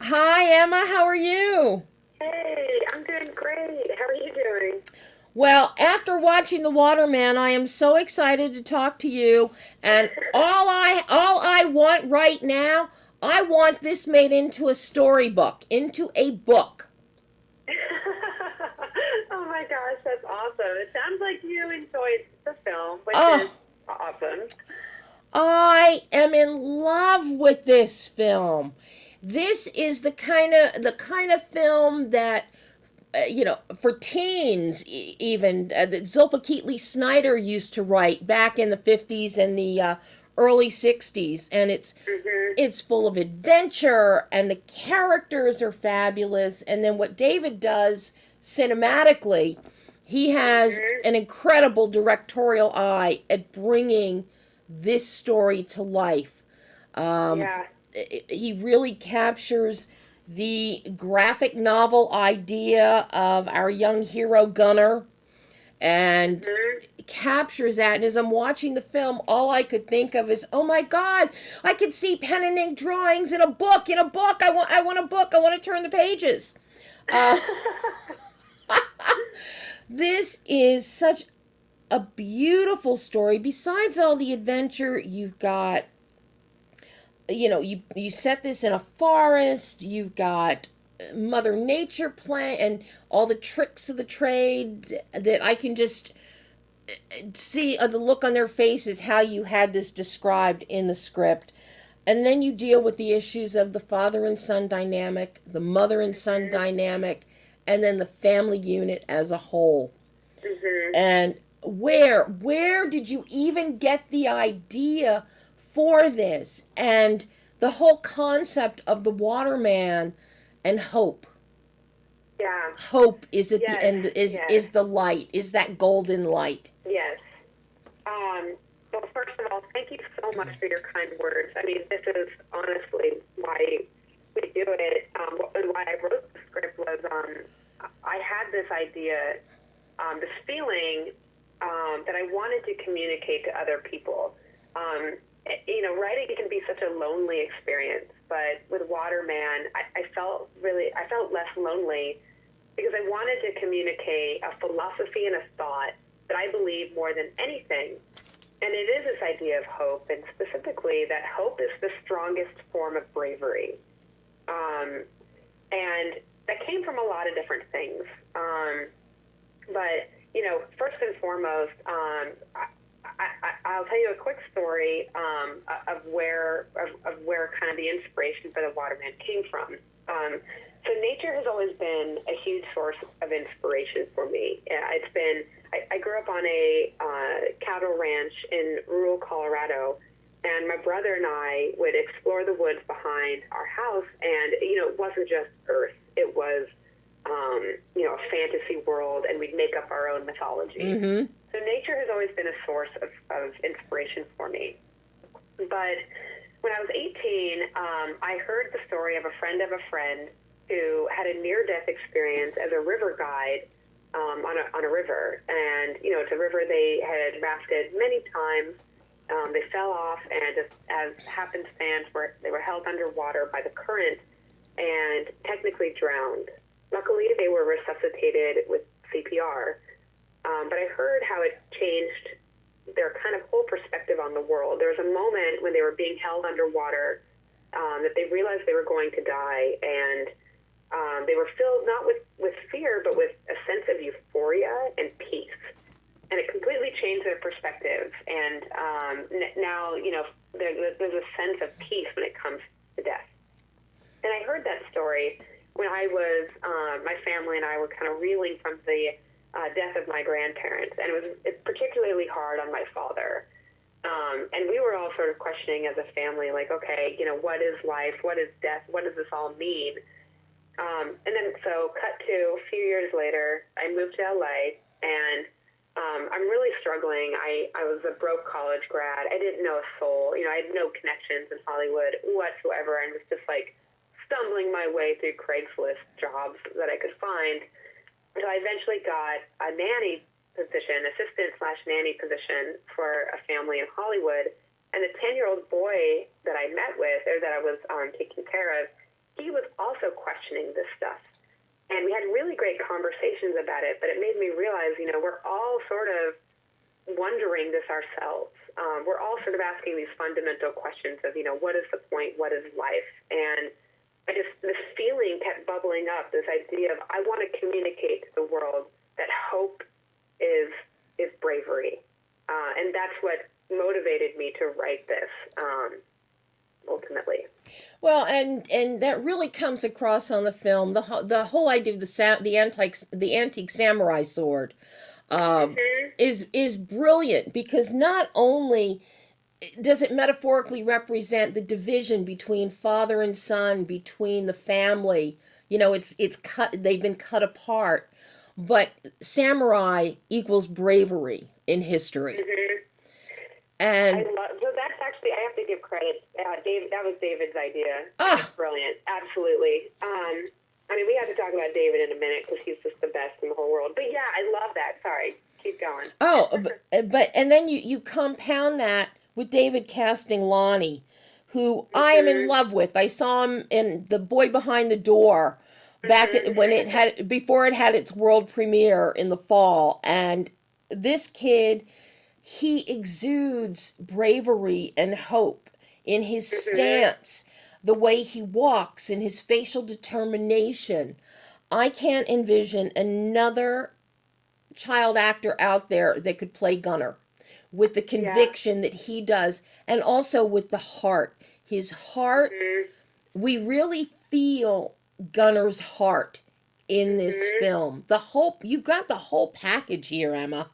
Hi, Emma. How are you? Hey, I'm doing great. How are you doing? Well, after watching The Waterman, I am so excited to talk to you. And all I want right now, I want this made into a storybook, into a book. Oh my gosh, that's awesome. It sounds like you enjoyed the film, which is Oh, awesome. I am in love with this film. This is the kind of film that for teens, even that Zilpha Keatley Snyder used to write back in the 50s and the early 60s, and Mhm. it's full of adventure, and the characters are fabulous. And then what David does cinematically, he has Mhm. an incredible directorial eye at bringing this story to life. Um, Yeah. he really captures the graphic novel idea of our young hero Gunner and Mhm. captures that. And as I'm watching the film, all I could think of is, oh my God, I could see pen and ink drawings in a book. I want a book. I want to turn the pages. Uh, this is such a beautiful story. Besides all the adventure, you've got, you set this in a forest. You've got Mother Nature playing and all the tricks of the trade that I can just see the look on their faces how you had this described in the script. And then you deal with the issues of the father and son dynamic, the mother and son Mhm. dynamic, and then the family unit as a whole. Mhm. And where did you even get the idea for this and the whole concept of the waterman and hope? Yeah. Hope is at the Yes. end, Yes. is the light, is that golden light. Yes. Well, first of all, thank you so much for your kind words. I mean, this is honestly why we do it, and why I wrote the script was I had this idea, this feeling that I wanted to communicate to other people. Writing can be such a lonely experience, but with Waterman, I felt less lonely because I wanted to communicate a philosophy and a thought that I believe more than anything. And it is this idea of hope, and specifically that hope is the strongest form of bravery. And that came from a lot of different things. But, first and foremost, I'll tell you a quick story of where kind of the inspiration for the Waterman came from. So nature has always been a huge source of inspiration for me. I grew up on a cattle ranch in rural Colorado, and my brother and I would explore the woods behind our house, and, it wasn't just Earth. It was, a fantasy world, and we'd make up our own mythology. Mm-hmm. So nature has always been a source of inspiration for me. But when I was 18, I heard the story of a friend who had a near-death experience as a river guide on a river. And, it's a river they had rafted many times. They fell off, and just as happenstance, they were held underwater by the current and technically drowned. Luckily, they were resuscitated with CPR. But I heard how it changed their kind of whole perspective on the world. There was a moment when they were being held underwater that they realized they were going to die, and they were filled not with fear, but with a sense of euphoria and peace. And it completely changed their perspective. And now, there's a sense of peace when it comes to death. And I heard that story when I was, my family and I were kind of reeling from the death of my grandparents. And it's particularly hard on my father. And we were all sort of questioning as a family, like, okay, what is life? What is death? What does this all mean? And And so cut to a few years later, I moved to LA, and I'm really struggling. I was a broke college grad. I didn't know a soul. I had no connections in Hollywood whatsoever, and was just like stumbling my way through Craigslist jobs that I could find. So I eventually got a nanny position, assistant/nanny position for a family in Hollywood. And the 10-year-old boy that I met with, or that I was taking care of, he was also questioning this stuff. And we had really great conversations about it, but it made me realize, we're all sort of wondering this ourselves. We're all sort of asking these fundamental questions of, what is the point? What is life? And this feeling kept bubbling up, this idea of, I want to communicate to the world that hope is bravery. And that's what motivated me to write this, ultimately. Well, and that really comes across on the film. The whole idea of the antique samurai sword is brilliant, because not only does it metaphorically represent the division between father and son, between the family. It's cut. They've been cut apart, but samurai equals bravery in history. And so that's actually, I have to give credit. David, that was David's idea. Ah, Brilliant. Absolutely. We have to talk about David in a minute, because he's just the best in the whole world. But yeah, I love that. Sorry. Keep going. and then you compound that with David casting Lonnie, who I am in love with. I saw him in The Boy Behind the Door before it had its world premiere in the fall. And this kid, he exudes bravery and hope in his stance, the way he walks, and his facial determination. I can't envision another child actor out there that could play Gunnar with the conviction that he does, and also with the heart. His heart, we really feel Gunnar's heart in this film. You've got the whole package here, Emma.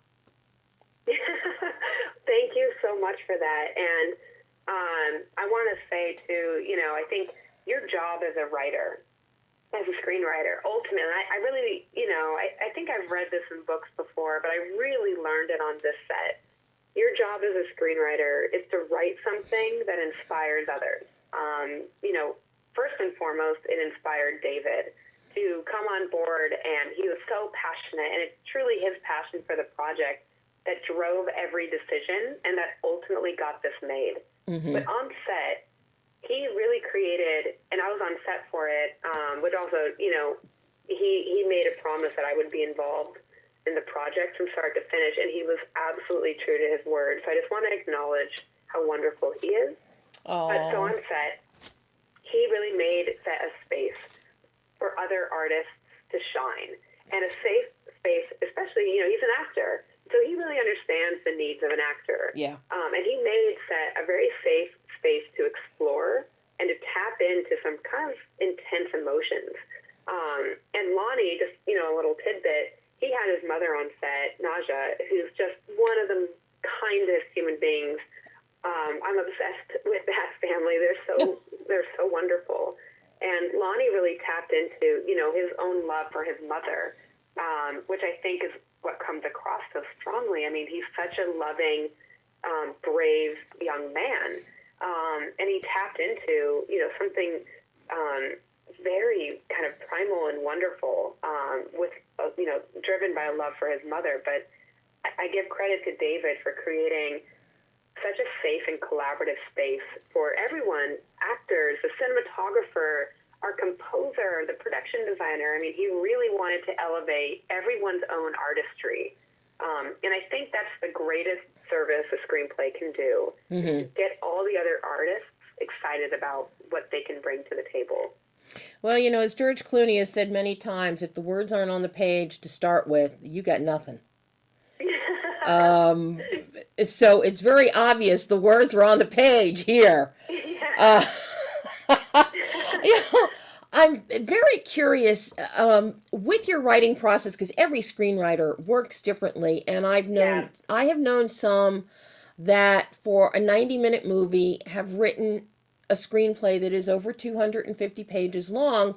Thank you so much for that. And I want to say, too, I think your job as a writer, as a screenwriter, ultimately, I really, I think I've read this in books before, but I really learned it on this set. Your job as a screenwriter is to write something that inspires others. First and foremost, it inspired David to come on board, and he was so passionate, and it's truly his passion for the project that drove every decision and that ultimately got this made. But on set, he really created, and I was on set for it, but also, he made a promise that I would be involved in the project from start to finish, and he was absolutely true to his word. So I just want to acknowledge how wonderful he is. But so on set, he really made set a space for other artists to shine, and a safe space, especially, he's an actor, so he really understands the needs of an actor. Yeah. And he made set a very safe space to explore and to tap into some kind of intense emotions. And Lonnie, just, a little tidbit, he had his mother on set, Naja, who's just one of the kindest human beings. I'm obsessed with that family. They're so wonderful. And Lonnie really tapped into, his own love for his mother, which I think is what comes across so strongly. He's such a loving, brave young man. And he tapped into, something very kind of primal and wonderful, with, driven by a love for his mother. But I give credit to David for creating such a safe and collaborative space for everyone, actors, the cinematographer, our composer, the production designer. He really wanted to elevate everyone's own artistry. And I think that's the greatest service a screenplay can do, is get all the other artists excited about what they can bring to the table. Well, as George Clooney has said many times, if the words aren't on the page to start with, you got nothing. So it's very obvious the words are on the page here. I'm very curious with your writing process, because every screenwriter works differently, and I have known some that for a 90-minute movie have written a screenplay that is over 250 pages long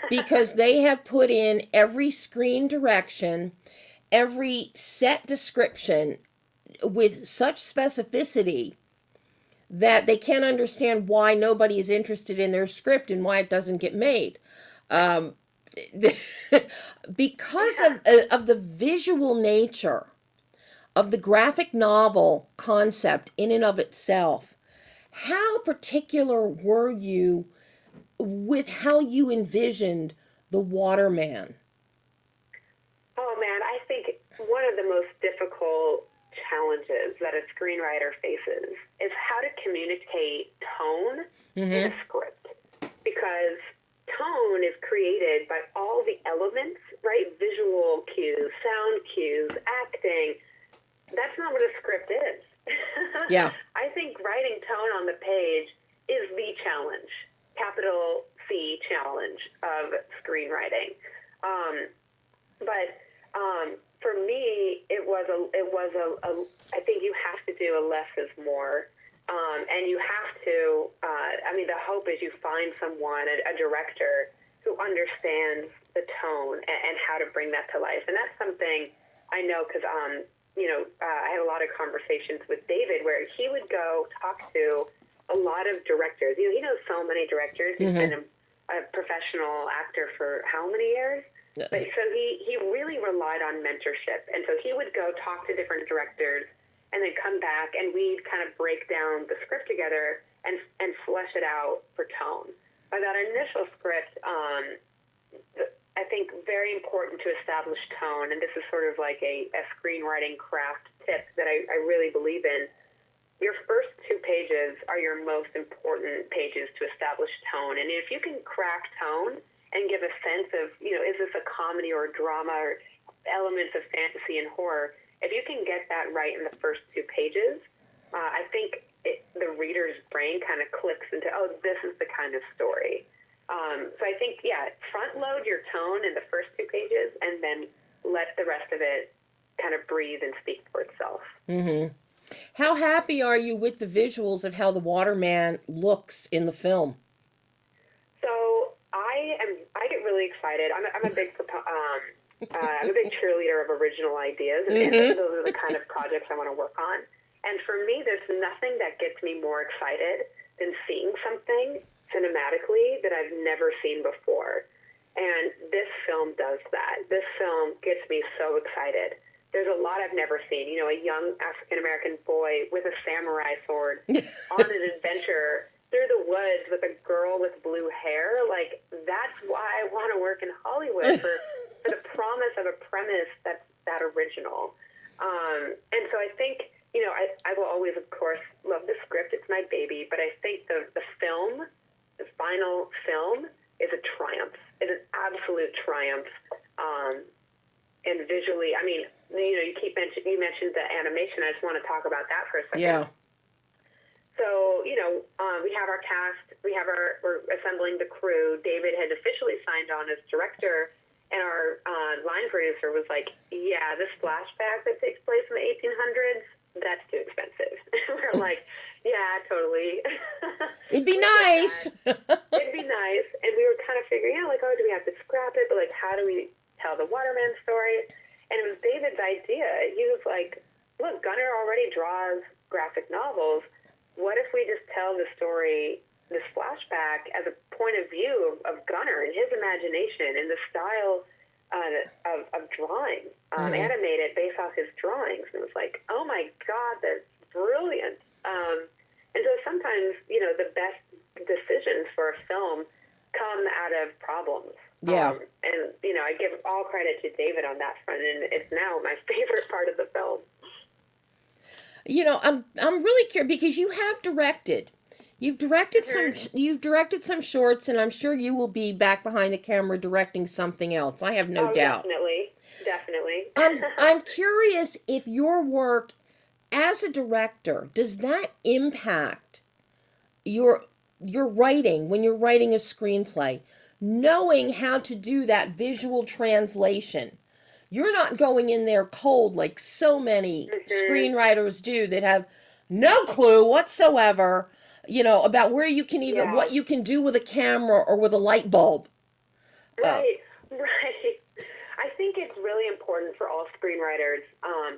because they have put in every screen direction, every set description with such specificity that they can't understand why nobody is interested in their script and why it doesn't get made. Um, because of the visual nature of the graphic novel concept in and of itself, how particular were you with how you envisioned the Waterman? Oh man, I think one of the most difficult challenges that a screenwriter faces is how to communicate tone in a script. Because tone is created by all the elements, right? Visual cues, sound cues, acting. That's not what a script is. Yeah. I think writing tone on the page is the challenge, capital C challenge of screenwriting. But for me, it was I think you have to do a less is more. And you have to, the hope is you find someone, a director, who understands the tone and how to bring that to life. And that's something I know because, I had a lot of conversations with David where he would go talk to a lot of directors. He knows so many directors. He's been a professional actor for how many years? But so he really relied on mentorship. And so he would go talk to different directors and then come back and we'd kind of break down the script together and flesh it out for tone. By that initial script, I think very important to establish tone, and this is sort of like a screenwriting craft tip that I really believe in. Your first 2 pages are your most important pages to establish tone. And if you can crack tone and give a sense of, is this a comedy or a drama or elements of fantasy and horror, if you can get that right in the first 2 pages, I think the reader's brain kind of clicks into, this is the kind of story. So I think, front load your tone in the first 2 pages and then let the rest of it kind of breathe and speak for itself. Mm-hmm. How happy are you with the visuals of how the Waterman looks in the film? So I get really excited. I'm a big I'm a big cheerleader of original ideas, and those are the kind of projects I want to work on. And for me, there's nothing that gets me more excited than seeing something cinematically that I've never seen before. And this film does that. This film gets me so excited. There's a lot I've never seen. A young African-American boy with a samurai sword on an adventure through the woods with a girl with blue hair. Like, that's why I want to work in Hollywood, for the promise of a premise that's that original. And so I think, I will always, of course, love the script. It's my baby. But I think the film, the final film, is a triumph. It's an absolute triumph. And visually, you mentioned the animation. I just want to talk about that for a second. Yeah. So, we have our cast, we're assembling the crew. David had officially signed on as director, and our line producer was like, yeah, this flashback that takes place in the 1800s, that's too expensive. We're like, yeah, totally. It'd be nice. It'd be nice. And we were kind of figuring out, do we have to scrap it? But, how do we tell the Waterman story? And it was David's idea. He was like, look, Gunnar already draws graphic novels. What if we just tell the story, this flashback, as a point of view of Gunnar and his imagination and the style of drawing, animated based off his drawings? And it was like, oh my God, that's brilliant. And so sometimes, the best decisions for a film come out of problems. Yeah. And I give all credit to David on that front, and it's now my favorite part of the film. I'm really curious because you have directed. You've directed some shorts, and I'm sure you will be back behind the camera directing something else. I have no doubt. Definitely. I'm curious if your work as a director, does that impact your writing when you're writing a screenplay? Knowing how to do that visual translation. You're not going in there cold like so many screenwriters do that have no clue whatsoever. about where you can even, Yeah. what you can do with a camera or with a light bulb. Uh, Right. Right. I think it's really important for all screenwriters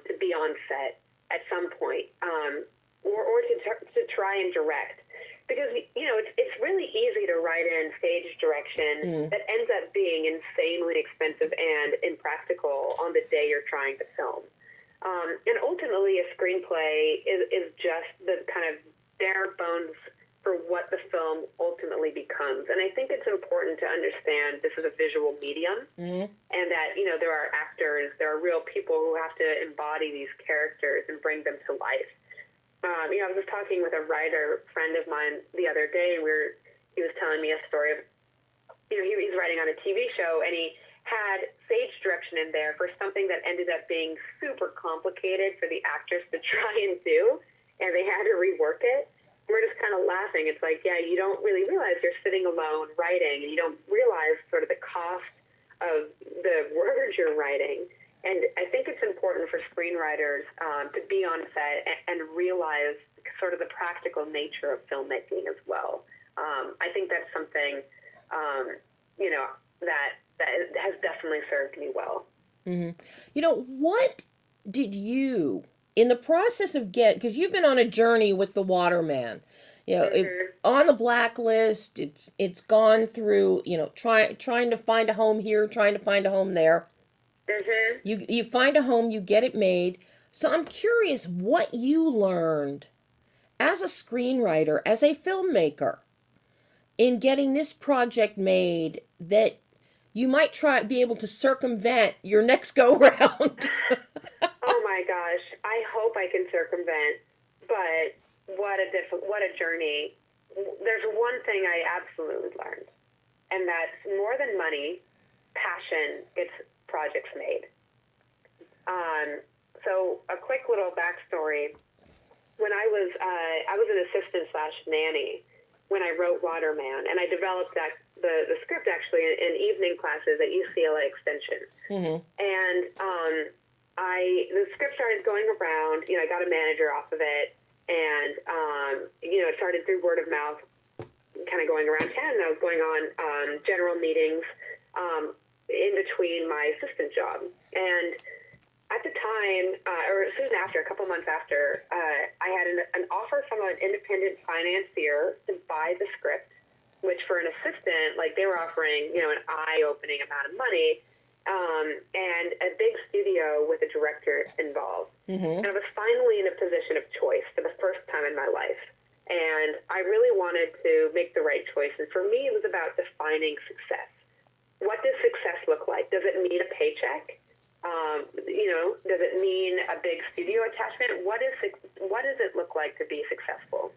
to be on set at some point, or to try and direct, because it's really easy to write in stage direction mm, that ends up being insanely expensive and impractical on the day you're trying to film. And ultimately, a screenplay is just the kind of bare bones for what the film ultimately becomes. And I think it's important to understand this is a visual medium, mm, and that, there are actors, there are real people who have to embody these characters and bring them to life. I was just talking with a writer friend of mine the other day, where he was telling me a story of, he's writing on a TV show, and he had stage direction in there for something that ended up being super complicated for the actors to try and do, and they had to rework it. We're just kind of laughing. It's like, yeah, you don't really realize you're sitting alone writing, and you don't realize sort of the cost of the words you're writing. And I think it's important for screenwriters to be on set and realize sort of the practical nature of filmmaking as well. I think that's something, that has definitely served me well. what did you, in the process of because you've been on a journey with the Waterman, Mm-hmm. on the blacklist, it's gone through, trying to find a home here, trying to find a home there. Mm-hmm. You find a home, you get it made. So I'm curious what you learned as a screenwriter, as a filmmaker, in getting this project made that you might be able to circumvent your next go round. Oh my gosh, I hope I can circumvent, but what a journey. There's one thing I absolutely learned, and that's more than money, passion gets projects made. So a quick little backstory. When I was an assistant / nanny when I wrote Waterman, and I developed the script actually in evening classes at UCLA Extension. Mm-hmm. And the script started going around. I got a manager off of it, and it started through word of mouth, kind of going around town. And I was going on general meetings in between my assistant job, and at the time, or soon after, a couple months after, I had an offer from an independent financier to buy the script, which for an assistant, like, they were offering, an eye-opening amount of money, and a big studio with a director involved. Mm-hmm. And I was finally in a position of choice for the first time in my life. And I really wanted to make the right choice. And for me, it was about defining success. What does success look like? Does it mean a paycheck? Does it mean a big studio attachment? What does it look like to be successful?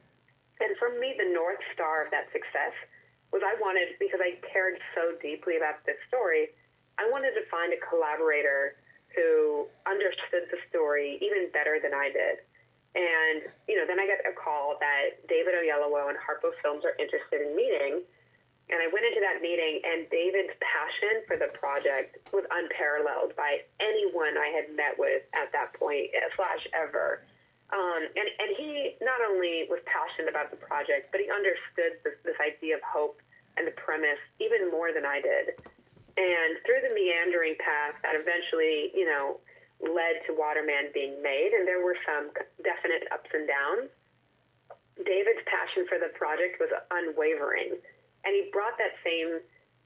And for me, the North Star of that success was because I cared so deeply about this story, I wanted to find a collaborator who understood the story even better than I did. And, then I got a call that David Oyelowo and Harpo Films are interested in meeting. And I went into that meeting, and David's passion for the project was unparalleled by anyone I had met with at that point, / ever. And he not only was passionate about the project, but he understood this idea of hope and the premise even more than I did. And through the meandering path that eventually, led to Waterman being made, and there were some definite ups and downs, David's passion for the project was unwavering. And he brought that same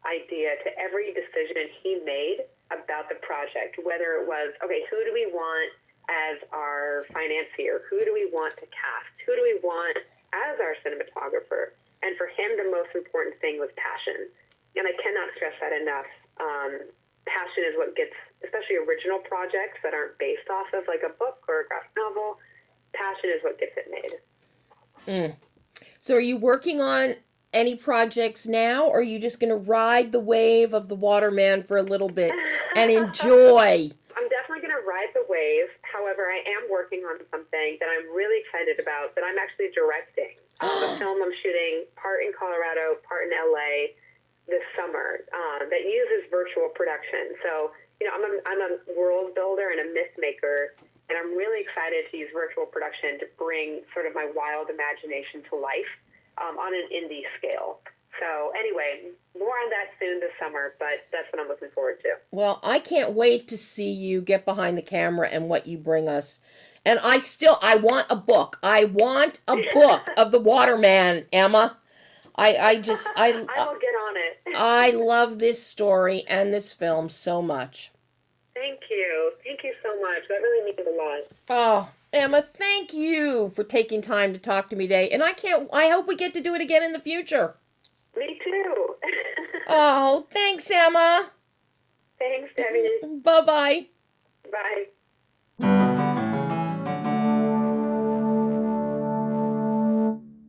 idea to every decision he made about the project, whether it was, okay, who do we want as our financier? Who do we want to cast? Who do we want as our cinematographer? And for him, the most important thing was passion. And I cannot stress that enough. Passion is what gets, especially original projects that aren't based off of like a book or a graphic novel, passion is what gets it made. So are you working on any projects now, or are you just going to ride the wave of the Waterman for a little bit and enjoy? I'm definitely going to ride the wave. However, I am working on something that I'm really excited about that I'm actually directing. A film I'm shooting part in Colorado, part in LA this summer that uses virtual production. So, I'm a world builder and a myth maker, and I'm really excited to use virtual production to bring sort of my wild imagination to life. on an indie scale. So anyway, more on that soon this summer, but that's what I'm looking forward to. Well, I can't wait to see you get behind the camera and what you bring us. And I want a book. I want a book of the Waterman, Emma. I just, I will get on it. I love this story and this film so much. Thank you. Thank you so much. That really means a lot. Oh, Emma, thank you for taking time to talk to me today. And I hope we get to do it again in the future. Me too. Oh, thanks, Emma. Thanks, Debbie. Bye-bye. Bye.